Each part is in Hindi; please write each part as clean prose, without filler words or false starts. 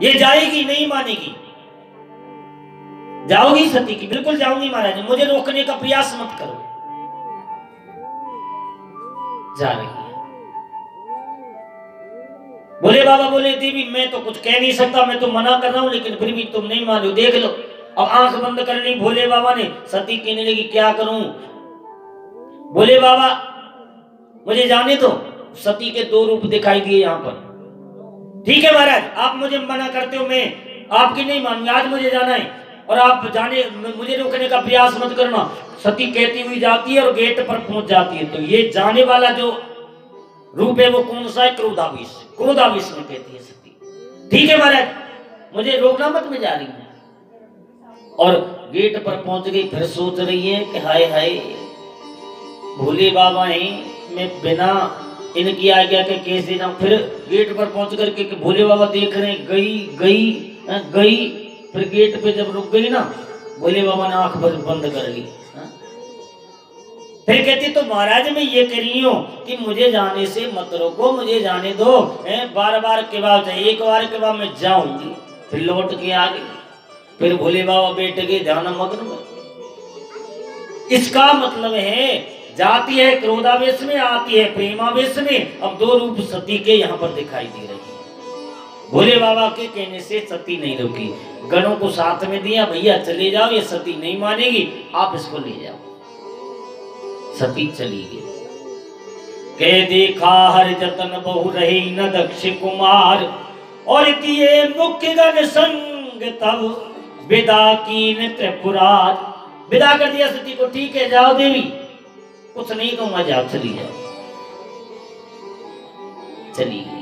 ये जाएगी नहीं मानेगी। जाओगी सती की? बिल्कुल जाऊंगी महाराज, मुझे रोकने का प्रयास मत करो। जा रही है। बोले बाबा बोले देवी मैं तो कुछ कह नहीं सकता, मैं तो मना कर रहा हूं, लेकिन फिर भी तुम नहीं मान लो, देख लो। अब आंख बंद कर ली भोले बाबा ने। सती कहने लगी क्या करूं? बोले बाबा मुझे जाने दो। सती के दो रूप दिखाई दिए यहां पर। ठीक है महाराज, आप मुझे मना करते हो, मैं आपकी नहीं मानूंगी, आज मुझे जाना है और आप जाने, मुझे रोकने का प्रयास मत करना। सती कहती हुई जाती है और गेट पर पहुंच जाती है। तो ये जाने वाला जो रूप है वो कौन सा है? क्रोधावेश। क्रोधावेश में कहती है सती ठीक है महाराज मुझे रोकना मत, मैं जा रही हूं। और गेट पर पहुंच गई। फिर सोच रही है कि हाय हाय भोले बाबा हैं, मैं बिना इनकी आज्ञा के कैसे जाऊं। फिर गेट पर पहुंच करके भोले बाबा देख रहे हैं, गई गई गई। फिर गेट पे जब रुक गई ना, भोले बाबा ने आंख बंद कर ली। फिर कहती तो महाराज मैं ये कह रही हूं कि मुझे जाने से मत रोको, मुझे जाने दो। बार बार के बाद एक बार के बाद मैं जाऊंगी। फिर लौट के आ गई। फिर भोले बाबा बैठ गए ध्यान मग्न में। इसका मतलब है जाती है क्रोधावेश में, आती है प्रेमावेश में। अब दो रूप सती के यहाँ पर दिखाई दे रही है। भोले बाबा के कहने से सती नहीं रुकी, गणों को साथ में दिया, भैया चले जाओ, ये सती नहीं मानेगी, आप इसको ले जाओ। सती चली गई। कह देखा हर जतन बहु रहे न दक्ष कुमार, और किए मुख्य गण संग तब विदा कीन त्रिपुरार। विदा कर दिया सती को। ठीक है जाओ देवी, कुछ नहीं कहूंगा, जाओ चली जाओ। चली गई।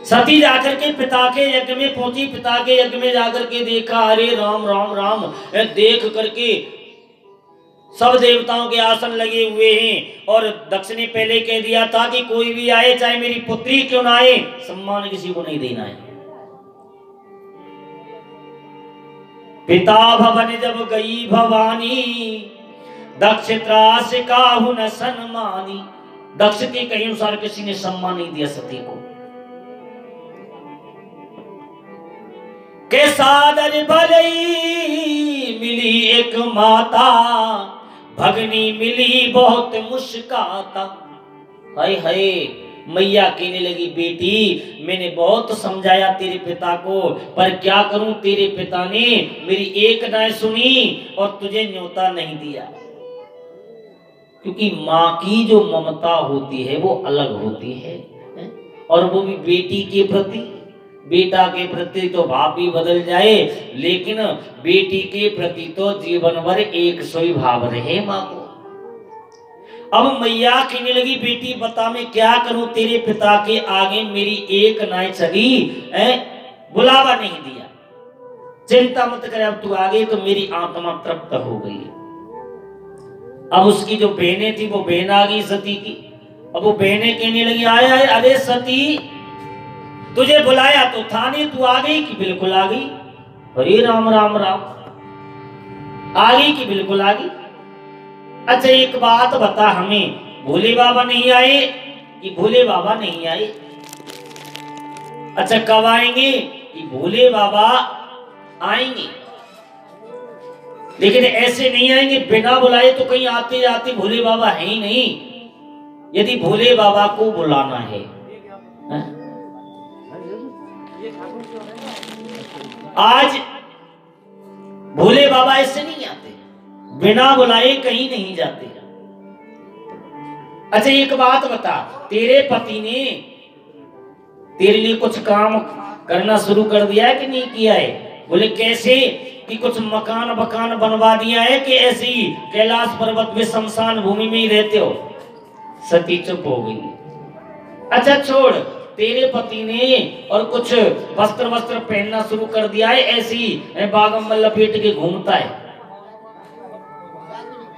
सती जाकर के पिता के यज्ञ में पहुंची। पिता के यज्ञ में जाकर के देखा, अरे राम राम राम। देख करके सब देवताओं के आसन लगे हुए हैं। और दक्ष ने पहले कह दिया था कि कोई भी आए, चाहे मेरी पुत्री क्यों ना आए, सम्मान किसी को नहीं देना है। पिता भवन जब गई भवानी, दक्ष त्रास काहु न सम्मानी। दक्ष के कहे अनुसार किसी ने सम्मान नहीं दिया सती को। के सादर भलई मिली एक माता, भगनी मिली बहुत मुस्काता। हाय हाय मैया कहने लगी बेटी मैंने बहुत समझाया तेरे पिता को, पर क्या करूं, तेरे पिता ने मेरी एक ना सुनी और तुझे न्योता नहीं दिया। क्योंकि माँ की जो ममता होती है वो अलग होती है, और वो भी बेटी के प्रति। बेटा के प्रति तो भाव भी बदल जाए, लेकिन बेटी के प्रति तो जीवन भर एक सोई भाव रहे माँ को। अब मैया कहने लगी बेटी बता मैं क्या करूं, तेरे पिता के आगे मेरी एक नाई चली, बुलावा नहीं दिया। चिंता मत करे, अब तू आ गई तो मेरी आत्मा तृप्त हो गई। अब उसकी जो बहनें थी वो बहन आ गई सती की। अब वो बहनें कहने लगी आए आए, अरे सती तुझे बुलाया तो था नहीं, तू आ गई कि बिल्कुल आ गई। अरे राम राम राम, आ गई कि बिल्कुल आ गई। अच्छा एक बात बता हमें, भोले बाबा नहीं आए कि भोले बाबा नहीं आए? अच्छा कब आएंगे? कि भोले बाबा आएंगे, लेकिन ऐसे नहीं आएंगे बिना बुलाए। तो कहीं आते जाते भोले बाबा है ही नहीं। यदि भोले बाबा को बुलाना है, आज भोले बाबा ऐसे नहीं आते, बिना बुलाए कहीं नहीं जाते। अच्छा एक बात बता, तेरे पति ने तेरे लिए कुछ काम करना शुरू कर दिया है कि नहीं किया है? बोले कैसे? कि कुछ मकान बकान बनवा दिया है कि ऐसे ही कैलाश पर्वत में शमशान भूमि में ही रहते हो? सती चुप हो गई। अच्छा छोड़, तेरे पति ने और कुछ वस्त्र वस्त्र पहनना शुरू कर दिया है, ऐसे ही बागम में लपेट के घूमता है,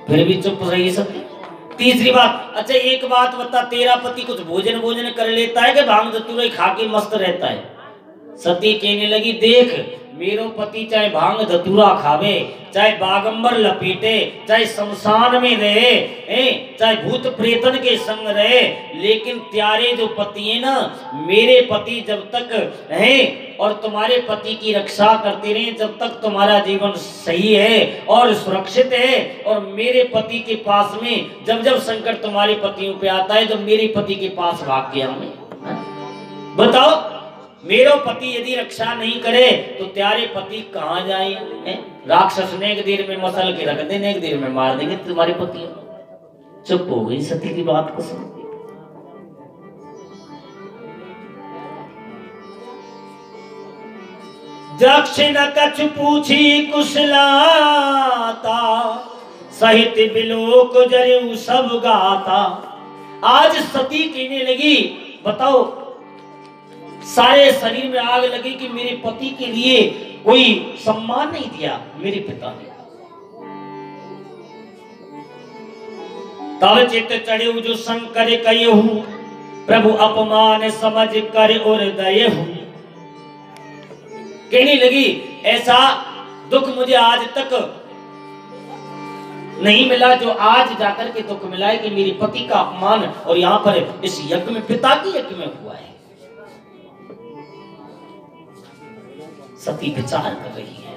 फिर भी चुप रही सती। तीसरी बात, अच्छा एक बात बता, तेरा पति कुछ भोजन भोजन कर लेता है कि भांग धतूरा खा के मस्त रहता है? सती कहने लगी देख मेरो पति चाहे भांग धतूरा खावे, चाहे बागंबर लपेटे, चाहे शमशान में रहे, चाहे भूत प्रेतन के संग रहे, लेकिन त्यारे जो पति है ना, मेरे पति जब तक हैं और तुम्हारे पति की रक्षा करते रहे, जब तक तुम्हारा जीवन सही है और सुरक्षित है। और मेरे पति के पास में जब जब संकट तुम्हारे पतियों पे आता है, जब मेरे पति के पास भाग गया मैं, बताओ मेरा पति यदि रक्षा नहीं करे तो त्यारे पति कहाँ जाए? राक्षस ने एक देर में मसल के रख देने, एक देर में मार देंगे तुम्हारे पति। चुप हो गई सती की बात को सुन। दक्ष न कछु पूछी कुशलाता, सहित बिलोक जरेऊ सब गाता। आज सती कहने लगी, बताओ सारे शरीर में आग लगी कि मेरे पति के लिए कोई सम्मान नहीं दिया मेरे पिता ने। तब चित्त चढ़े जो शंकर कहू, प्रभु अपमान समझ कर और दयहू। कहने लगी ऐसा दुख मुझे आज तक नहीं मिला जो आज जाकर के दुख मिला है कि मेरे पति का अपमान और यहाँ पर इस यज्ञ में, पिता की यज्ञ में हुआ है। सती विचार कर रही है।